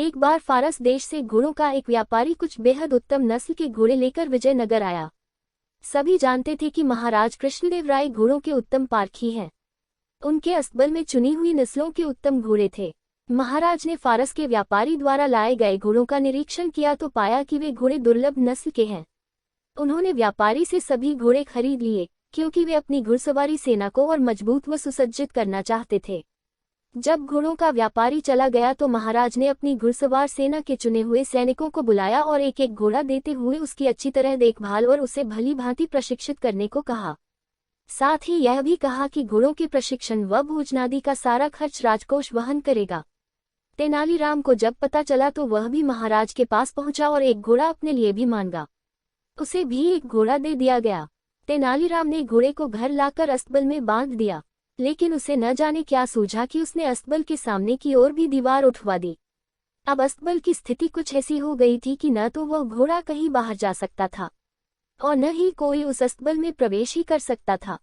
एक बार फारस देश से घोड़ों का एक व्यापारी कुछ बेहद उत्तम नस्ल के घोड़े लेकर विजयनगर आया। सभी जानते थे कि महाराज कृष्णदेव राय घोड़ों के उत्तम पारखी हैं। उनके अस्तबल में चुनी हुई नस्लों के उत्तम घोड़े थे। महाराज ने फारस के व्यापारी द्वारा लाए गए घोड़ों का निरीक्षण किया तो पाया कि वे घोड़े दुर्लभ नस्ल के हैं। उन्होंने व्यापारी से सभी घोड़े खरीद लिए, क्योंकि वे अपनी घुड़सवारी सेना को और मजबूत व सुसज्जित करना चाहते थे। जब घोड़ों का व्यापारी चला गया तो महाराज ने अपनी घुड़सवार सेना के चुने हुए सैनिकों को बुलाया और एक एक घोड़ा देते हुए उसकी अच्छी तरह देखभाल और उसे भली भांति प्रशिक्षित करने को कहा। साथ ही यह भी कहा कि घोड़ों के प्रशिक्षण व भोजनादि का सारा खर्च राजकोष वहन करेगा। तेनालीराम को जब पता चला तो वह भी महाराज के पास पहुंचा और एक घोड़ा अपने लिए भी मांगा। उसे भी एक घोड़ा दे दिया गया। तेनालीराम ने घोड़े को घर लाकर अस्तबल में बांध दिया, लेकिन उसे न जाने क्या सूझा कि उसने अस्तबल के सामने की ओर भी दीवार उठवा दी। अब अस्तबल की स्थिति कुछ ऐसी हो गई थी कि न तो वह घोड़ा कहीं बाहर जा सकता था और न ही कोई उस अस्तबल में प्रवेश ही कर सकता था।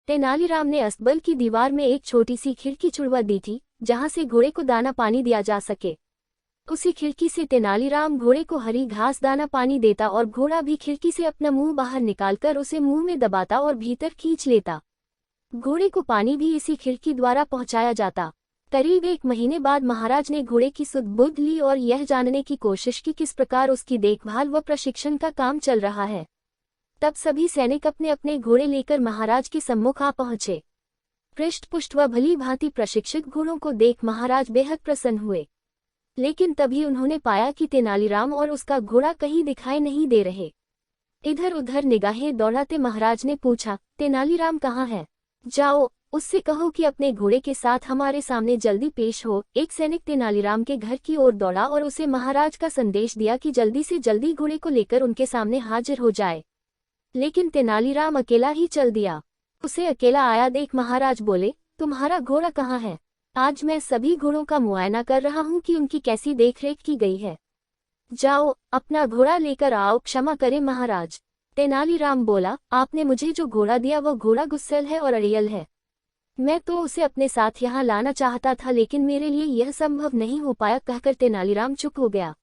तेनालीराम ने अस्तबल की दीवार में एक छोटी सी खिड़की छुड़वा दी थी, जहां से घोड़े को दाना पानी दिया जा सके। उसी खिड़की से तेनालीराम घोड़े को हरी घास दाना पानी देता और घोड़ा भी खिड़की से अपना मुंह बाहर निकालकर उसे मुंह में दबाता और भीतर खींच लेता। घोड़े को पानी भी इसी खिड़की द्वारा पहुंचाया जाता। करीब 1 महीने बाद महाराज ने घोड़े की सुध बुध ली और यह जानने की कोशिश की किस प्रकार उसकी देखभाल व प्रशिक्षण का काम चल रहा है। तब सभी सैनिक अपने अपने घोड़े लेकर महाराज के सम्मुख आ पहुंचे। पृष्ठ पुष्ट व भली भांति प्रशिक्षित घोड़ों को देख महाराज बेहद प्रसन्न हुए, लेकिन तभी उन्होंने पाया कि तेनालीराम और उसका घोड़ा कहीं दिखाई नहीं दे रहे। इधर उधर निगाहें दौड़ाते महाराज ने पूछा, तेनालीराम कहाँ है? जाओ, उससे कहो कि अपने घोड़े के साथ हमारे सामने जल्दी पेश हो। एक सैनिक तेनालीराम के घर की ओर दौड़ा और उसे महाराज का संदेश दिया कि जल्दी से जल्दी घोड़े को लेकर उनके सामने हाजिर हो जाए। लेकिन तेनालीराम अकेला ही चल दिया। उसे अकेला आया देख महाराज बोले, तुम्हारा घोड़ा कहाँ है? आज मैं सभी घोड़ों का मुआयना कर रहा हूँ कि उनकी कैसी देखरेख की गई है। जाओ, अपना घोड़ा लेकर आओ। क्षमा करें महाराज, तेनालीराम बोला, आपने मुझे जो घोड़ा दिया वह घोड़ा गुस्सैल है और अड़ियल है। मैं तो उसे अपने साथ यहाँ लाना चाहता था, लेकिन मेरे लिए यह संभव नहीं हो पाया। कहकर तेनालीराम चुप हो गया।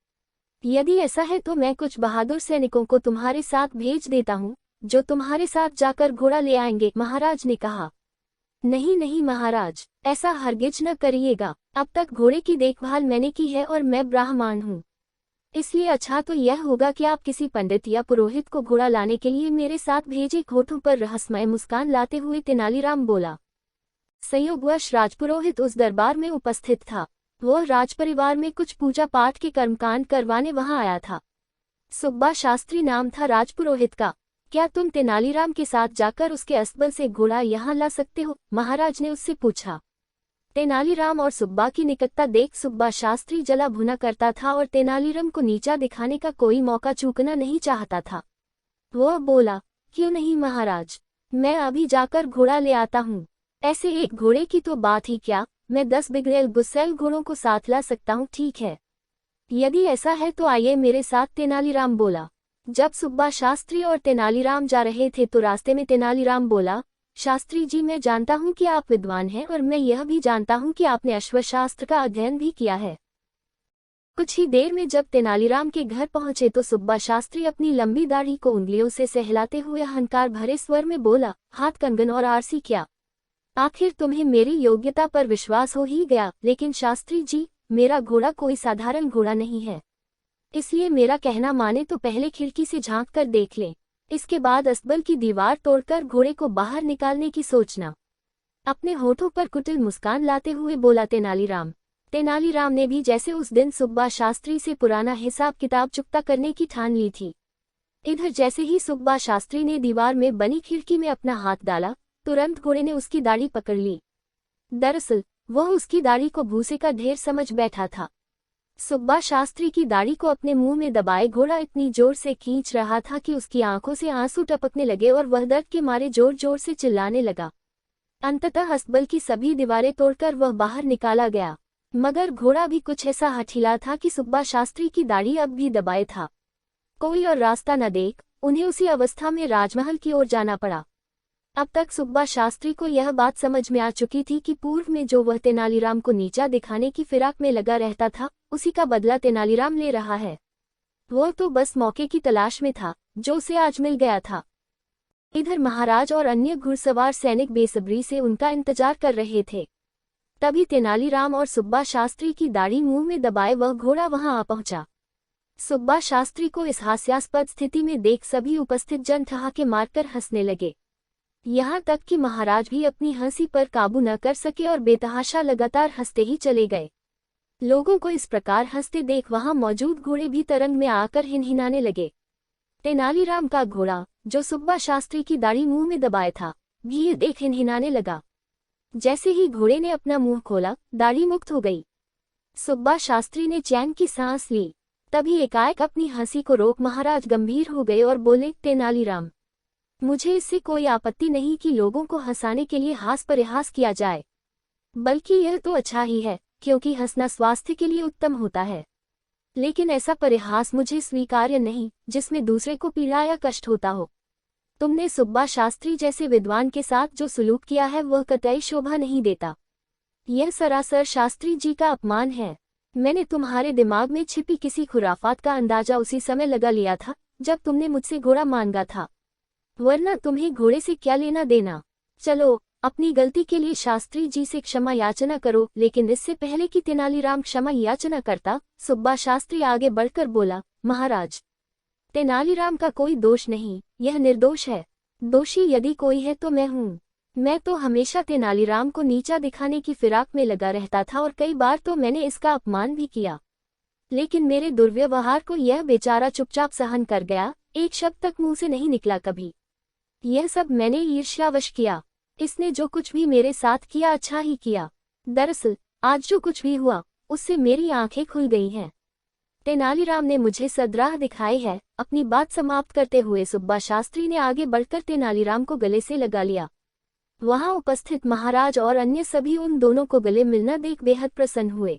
यदि ऐसा है तो मैं कुछ बहादुर सैनिकों को तुम्हारे साथ भेज देता हूँ, जो तुम्हारे साथ जाकर घोड़ा ले आएंगे। महाराज ने कहा, नहीं नहीं महाराज, ऐसा हरगिज न करिएगा। अब तक घोड़े की देखभाल मैंने की है और मैं ब्राह्मण हूँ, इसलिए अच्छा तो यह होगा कि आप किसी पंडित या पुरोहित को घोड़ा लाने के लिए मेरे साथ भेजे। होठों पर रहस्यमय मुस्कान लाते हुए तेनालीराम बोला। संयोगवश राजपुरोहित उस दरबार में उपस्थित था। वह राजपरिवार में कुछ पूजा पाठ के कर्मकांड करवाने वहां आया था। सुब्बा शास्त्री नाम था राजपुरोहित का। क्या तुम तेनालीराम के साथ जाकर उसके अस्तबल से घोड़ा यहाँ ला सकते हो? महाराज ने उससे पूछा। तेनालीराम और सुब्बा की निकटता देख सुब्बा शास्त्री जला भुना करता था और तेनालीराम को नीचा दिखाने का कोई मौका चूकना नहीं चाहता था। वह बोला, क्यों नहीं महाराज, मैं अभी जाकर घोड़ा ले आता हूँ। ऐसे एक घोड़े की तो बात ही क्या, मैं 10 बिगड़ेल गुस्सैल घोड़ों को साथ ला सकता हूँ। ठीक है, यदि ऐसा है तो आइए मेरे साथ, तेनालीराम बोला। जब सुब्बा शास्त्री और तेनालीराम जा रहे थे तो रास्ते में तेनालीराम बोला, शास्त्री जी, मैं जानता हूँ कि आप विद्वान हैं और मैं यह भी जानता हूँ कि आपने अश्वशास्त्र का अध्ययन भी किया है। कुछ ही देर में जब तेनालीराम के घर पहुंचे तो सुब्बा शास्त्री अपनी लंबी दाढ़ी को उंगलियों से सहलाते हुए अहंकार भरे स्वर में बोला, हाथ कंगन और आरसी क्या? आखिर तुम्हें मेरी योग्यता पर विश्वास हो ही गया। लेकिन शास्त्री जी, मेरा घोड़ा कोई साधारण घोड़ा नहीं है, इसलिए मेरा कहना माने तो पहले खिड़की से झांक कर देख लें, इसके बाद अस्तबल की दीवार तोड़कर घोड़े को बाहर निकालने की सोचना। अपने होठों पर कुटिल मुस्कान लाते हुए बोला तेनालीराम। तेनालीराम ने भी जैसे उस दिन सुब्बा शास्त्री से पुराना हिसाब किताब चुकता करने की ठान ली थी। इधर जैसे ही सुब्बा शास्त्री ने दीवार में बनी खिड़की में अपना हाथ डाला, तुरंत घोड़े ने उसकी दाढ़ी पकड़ ली। दरअसल वह उसकी दाढ़ी को भूसे का ढेर समझ बैठा था। सुब्बा शास्त्री की दाढ़ी को अपने मुंह में दबाए घोड़ा इतनी जोर से खींच रहा था कि उसकी आंखों से आंसू टपकने लगे और वह दर्द के मारे जोर जोर से चिल्लाने लगा। अंततः अस्तबल की सभी दीवारें तोड़कर वह बाहर निकाला गया, मगर घोड़ा भी कुछ ऐसा हठीला था कि सुब्बा शास्त्री की दाढ़ी अब भी दबाए था। कोई और रास्ता न देख उन्हें उसी अवस्था में राजमहल की ओर जाना पड़ा। अब तक सुब्बा शास्त्री को यह बात समझ में आ चुकी थी कि पूर्व में जो वह तेनालीराम को नीचा दिखाने की फिराक में लगा रहता था, उसी का बदला तेनालीराम ले रहा है। वह तो बस मौके की तलाश में था, जो उसे आज मिल गया था। इधर महाराज और अन्य घुड़सवार सैनिक बेसब्री से उनका इंतजार कर रहे थे। तभी तेनालीराम और सुब्बा शास्त्री की दाढ़ी मुंह में दबाए वह घोड़ा वहां आ पहुंचा। सुब्बा शास्त्री को इस हास्यास्पद स्थिति में देख सभी उपस्थित जन ठहाके मारकर हंसने लगे। यहाँ तक कि महाराज भी अपनी हंसी पर काबू न कर सके और बेतहाशा लगातार हंसते ही चले गए। लोगों को इस प्रकार हंसते देख वहां मौजूद घोड़े भी तरंग में आकर हिनहिनाने लगे। तेनालीराम का घोड़ा, जो सुब्बा शास्त्री की दाढ़ी मुंह में दबाए था, भी ये देख हिनहिनाने लगा। जैसे ही घोड़े ने अपना मुंह खोला, दाढ़ी मुक्त हो गई। सुब्बा शास्त्री ने चैन की सांस ली। तभी एकाएक अपनी हंसी को रोक महाराज गंभीर हो गए और बोले, तेनालीराम, मुझे इससे कोई आपत्ति नहीं कि लोगों को हंसाने के लिए हास परिहास किया जाए, बल्कि यह तो अच्छा ही है, क्योंकि हंसना स्वास्थ्य के लिए उत्तम होता है। लेकिन ऐसा परिहास मुझे स्वीकार्य नहीं जिसमें दूसरे को पीड़ा या कष्ट होता हो। तुमने सुब्बा शास्त्री जैसे विद्वान के साथ जो सुलूक किया है वह कतई शोभा नहीं देता। यह सरासर शास्त्री जी का अपमान है। मैंने तुम्हारे दिमाग में छिपी किसी खुराफात का अंदाजा उसी समय लगा लिया था जब तुमने मुझसे घोड़ा मांगा था, वरना तुम्हें घोड़े से क्या लेना देना। चलो, अपनी गलती के लिए शास्त्री जी से क्षमा याचना करो। लेकिन इससे पहले कि तेनालीराम क्षमा याचना करता, सुब्बा शास्त्री आगे बढ़कर बोला, महाराज, तेनालीराम का कोई दोष नहीं, यह निर्दोष है। दोषी यदि कोई है तो मैं हूँ। मैं तो हमेशा तेनालीराम को नीचा दिखाने की फिराक में लगा रहता था और कई बार तो मैंने इसका अपमान भी किया, लेकिन मेरे दुर्व्यवहार को यह बेचारा चुपचाप सहन कर गया, एक शब्द तक मुंह से नहीं निकला कभी। यह सब मैंने ईर्ष्यावश किया। इसने जो कुछ भी मेरे साथ किया अच्छा ही किया। दरअसल आज जो कुछ भी हुआ उससे मेरी आंखें खुल गई हैं। तेनालीराम ने मुझे सद्राह दिखाई है। अपनी बात समाप्त करते हुए सुब्बा शास्त्री ने आगे बढ़कर तेनालीराम को गले से लगा लिया। वहां उपस्थित महाराज और अन्य सभी उन दोनों को गले मिलना देख बेहद प्रसन्न हुए।